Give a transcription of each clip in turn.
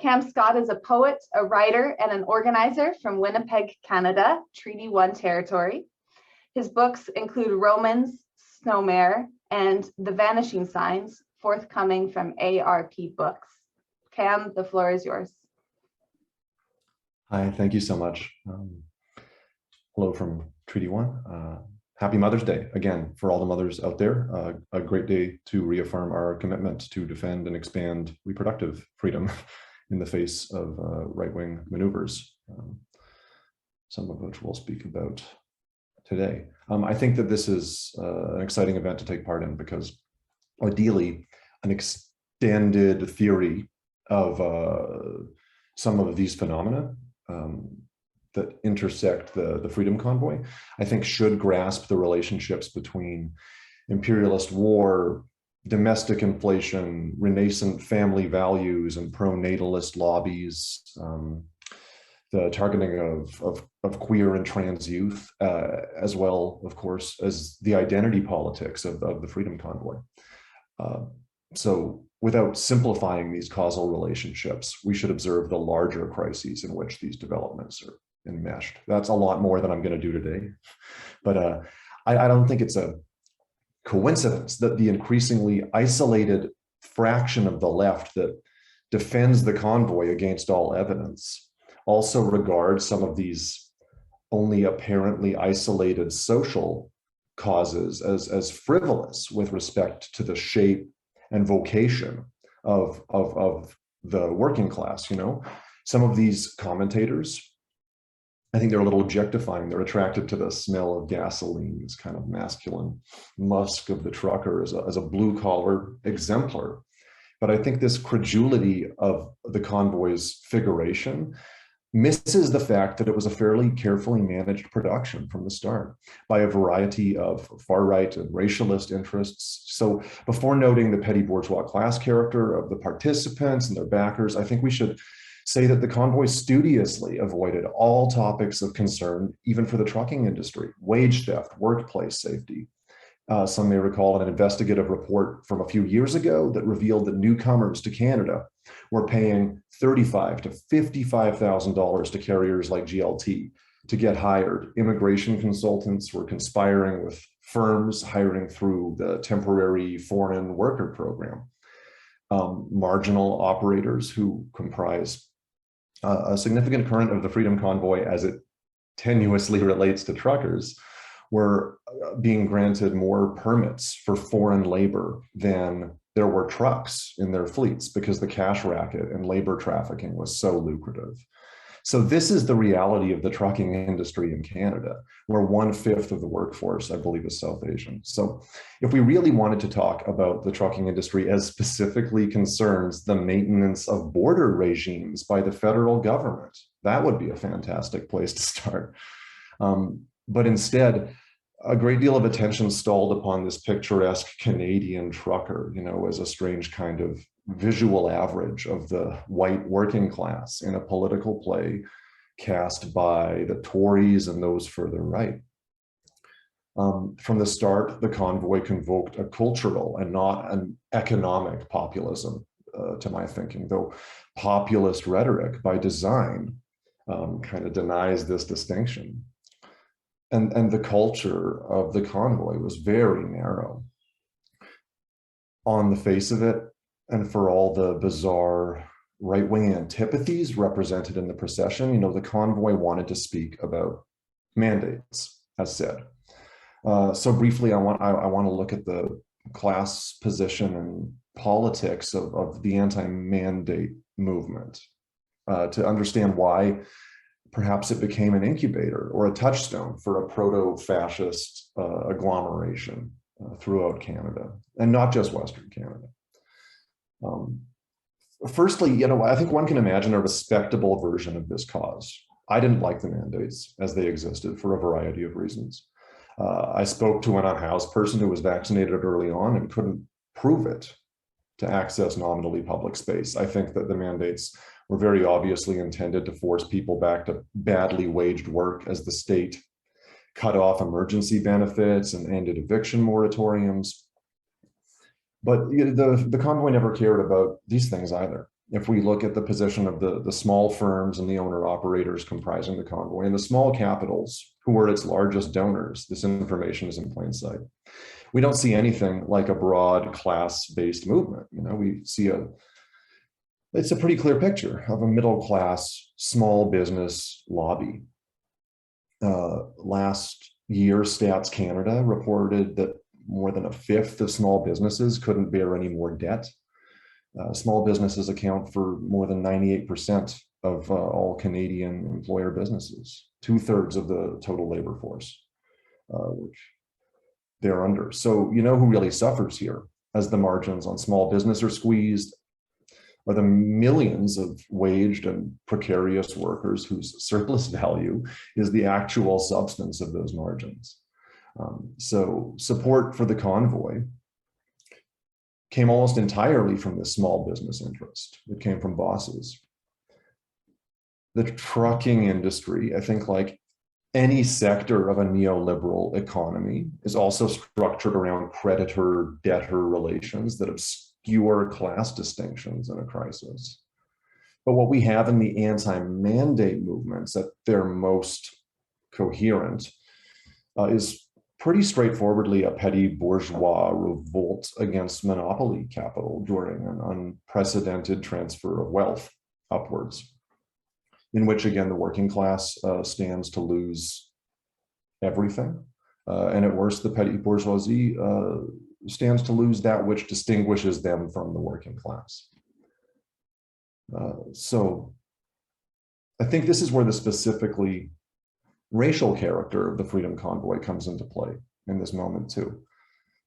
Cam Scott is a poet, a writer, and an organizer from Winnipeg, Canada, Treaty 1 territory. His books include Romans, SNOWMARE, and The Vanishing Signs, forthcoming from ARP Books. Cam, the floor is yours. Hi, thank you so much. Hello from Treaty 1. Happy Mother's Day, again, for all the mothers out there. A great day to reaffirm our commitment to defend and expand reproductive freedom in the face of right-wing maneuvers, some of which we'll speak about today. I think that this is an exciting event to take part in because ideally an extended theory of some of these phenomena that intersect the Freedom Convoy, I think should grasp the relationships between imperialist war, domestic inflation, renascent family values, and pro-natalist lobbies, the targeting of queer and trans youth, as well, of course, as the identity politics of the Freedom Convoy. So without simplifying these causal relationships, we should observe the larger crises in which these developments are enmeshed. That's a lot more than I'm going to do today. But I don't think it's a coincidence that the increasingly isolated fraction of the left that defends the convoy against all evidence also regards some of these only apparently isolated social causes as frivolous with respect to the shape and vocation of the working class. You know, some of these commentators, I think they're a little objectifying. They're attracted to the smell of gasoline, this kind of masculine musk of the trucker as a blue-collar exemplar. But I think this credulity of the convoy's figuration misses the fact that it was a fairly carefully managed production from the start by a variety of far-right and racialist interests. So before noting the petty bourgeois class character of the participants and their backers, I think we should say that the convoy studiously avoided all topics of concern, even for the trucking industry: wage theft, workplace safety. Some may recall an investigative report from a few years ago that revealed that newcomers to Canada were paying $35,000 to $55,000 to carriers like GLT to get hired. Immigration consultants were conspiring with firms hiring through the temporary foreign worker program. Marginal operators who comprise a significant current of the Freedom Convoy as it tenuously relates to truckers were being granted more permits for foreign labor than there were trucks in their fleets because the cash racket and labor trafficking was so lucrative. So this is the reality of the trucking industry in Canada, where 1/5 of the workforce, I believe, is South Asian. So if we really wanted to talk about the trucking industry as specifically concerns the maintenance of border regimes by the federal government, that would be a fantastic place to start. But instead, a great deal of attention stalled upon this picturesque Canadian trucker, you know, as a strange kind of visual average of the white working class in a political play cast by the Tories and those further right. From the start, the convoy convoked a cultural and not an economic populism, to my thinking, though populist rhetoric by design kind of denies this distinction. And the culture of the convoy was very narrow. On the face of it, and for all the bizarre right-wing antipathies represented in the procession, you know, the convoy wanted to speak about mandates, as said. So briefly, I want to look at the class position and politics of the anti-mandate movement to understand why perhaps it became an incubator or a touchstone for a proto-fascist agglomeration throughout Canada, and not just Western Canada. Firstly, you know, I think one can imagine a respectable version of this cause. I didn't like the mandates as they existed for a variety of reasons. I spoke to an unhoused person who was vaccinated early on and couldn't prove it to access nominally public space. I think that the mandates were very obviously intended to force people back to badly waged work as the state cut off emergency benefits and ended eviction moratoriums. But you know, the convoy never cared about these things either. if we look at the position of the small firms and the owner operators comprising the convoy and the small capitals who were its largest donors, this information is in plain sight. We don't see anything like a broad class-based movement. You know, we see it's a pretty clear picture of a middle-class small business lobby. Last year, Stats Canada reported that more than a fifth of small businesses couldn't bear any more debt. Small businesses account for more than 98% of all Canadian employer businesses, 2/3 of the total labor force, which they're under. So you know who really suffers here as the margins on small business are squeezed are the millions of waged and precarious workers whose surplus value is the actual substance of those margins. So support for the convoy came almost entirely from the small business interest. It came from bosses. The trucking industry, I think, like any sector of a neoliberal economy, is also structured around creditor-debtor relations that obscure class distinctions in a crisis. But what we have in the anti-mandate movements at their most coherent is pretty straightforwardly a petty bourgeois revolt against monopoly capital during an unprecedented transfer of wealth upwards, in which, again, the working class stands to lose everything. And at worst, the petty bourgeoisie stands to lose that which distinguishes them from the working class. So I think this is where the specifically racial character of the Freedom Convoy comes into play in this moment too.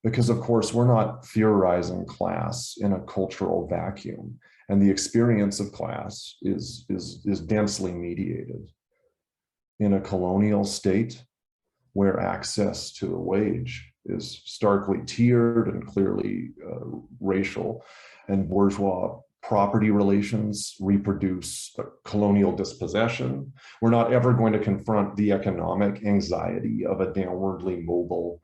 Because of course, we're not theorizing class in a cultural vacuum, and the experience of class is densely mediated. In a colonial state where access to a wage is starkly tiered and clearly racial, and bourgeois property relations reproduce colonial dispossession, we're not ever going to confront the economic anxiety of a downwardly mobile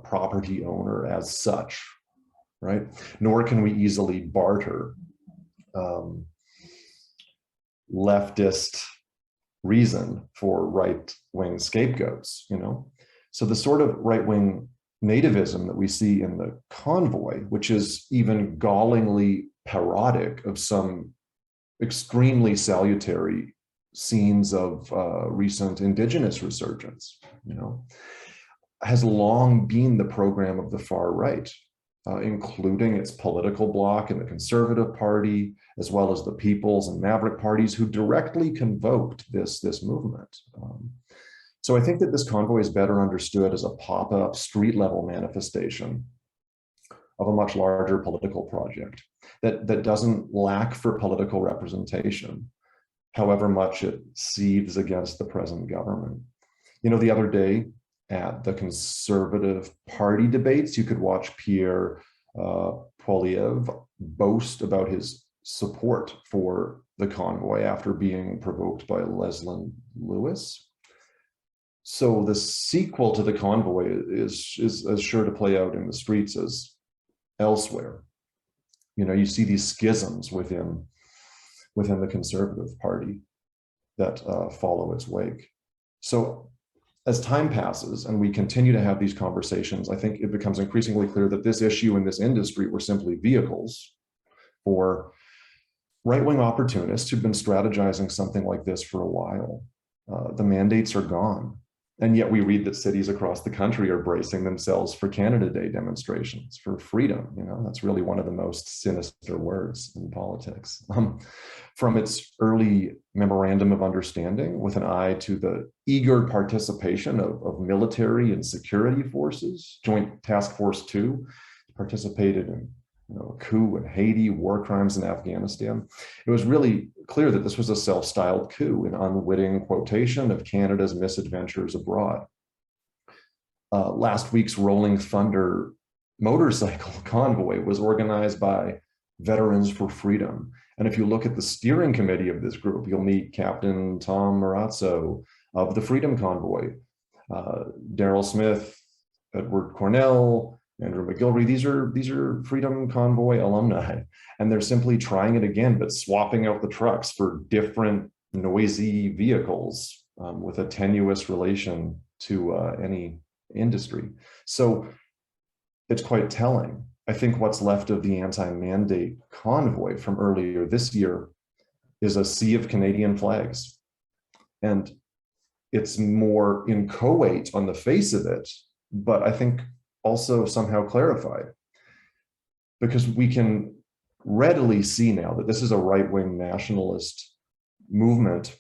property owner as such, right? Nor can we easily barter leftist reason for right-wing scapegoats, you know? So the sort of right-wing nativism that we see in the convoy, which is even gallingly parodic of some extremely salutary scenes of recent indigenous resurgence, you know, has long been the program of the far right, including its political bloc in the Conservative Party, as well as the People's and Maverick parties who directly convoked this movement. So I think that this convoy is better understood as a pop-up street-level manifestation of a much larger political project that doesn't lack for political representation, however much it seethes against the present government. You know, the other day at the Conservative Party debates, you could watch Pierre Poilievre boast about his support for the convoy after being provoked by Leslyn Lewis. So the sequel to the convoy is as sure to play out in the streets as elsewhere. You know, you see these schisms within the Conservative Party that follow its wake. So as time passes and we continue to have these conversations, I think it becomes increasingly clear that this issue and this industry were simply vehicles for right-wing opportunists who've been strategizing something like this for a while. The mandates are gone. And yet we read that cities across the country are bracing themselves for Canada Day demonstrations, for freedom. You know, that's really one of the most sinister words in politics. From its early memorandum of understanding with an eye to the eager participation of military and security forces, Joint Task Force 2 participated in a coup in Haiti, war crimes in Afghanistan. It was really clear that this was a self-styled coup, an unwitting quotation of Canada's misadventures abroad. Last week's Rolling Thunder motorcycle convoy was organized by Veterans for Freedom. And if you look at the steering committee of this group, you'll meet Captain Tom Marazzo of the Freedom Convoy, Daryl Smith, Edward Cornell, Andrew McGilvery, these are Freedom Convoy alumni, and they're simply trying it again, but swapping out the trucks for different noisy vehicles with a tenuous relation to any industry. So it's quite telling. I think what's left of the anti-mandate convoy from earlier this year is a sea of Canadian flags. And it's more inchoate on the face of it, but I think also somehow clarified, because we can readily see now that this is a right-wing nationalist movement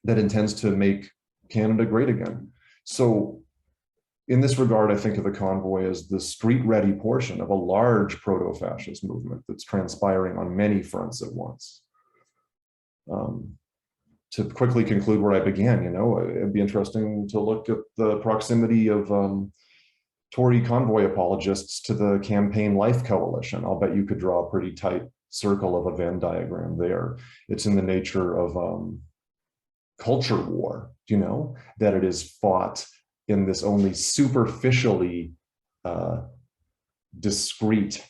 that intends to make Canada great again. So in this regard, I think of the convoy as the street-ready portion of a large proto-fascist movement that's transpiring on many fronts at once. To quickly conclude where I began, it'd be interesting to look at the proximity of Tory convoy apologists to the Campaign Life Coalition. I'll bet you could draw a pretty tight circle of a Venn diagram there. It's in the nature of culture war, that it is fought in this only superficially discrete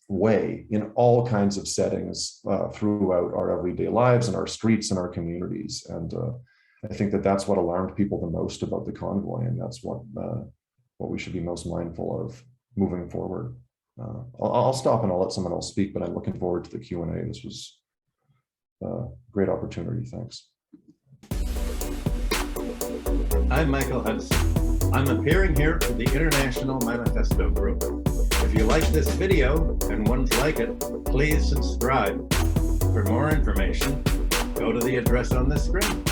way in all kinds of settings throughout our everyday lives and our streets and our communities. And I think that that's what alarmed people the most about the convoy, and that's what we should be most mindful of moving forward. I'll stop and I'll let someone else speak, but I'm looking forward to the Q&A. This was a great opportunity. Thanks. I'm Michael Hudson. I'm appearing here for the International Manifesto Group. If you like this video and ones like it, please subscribe. For more information, go to the address on the screen.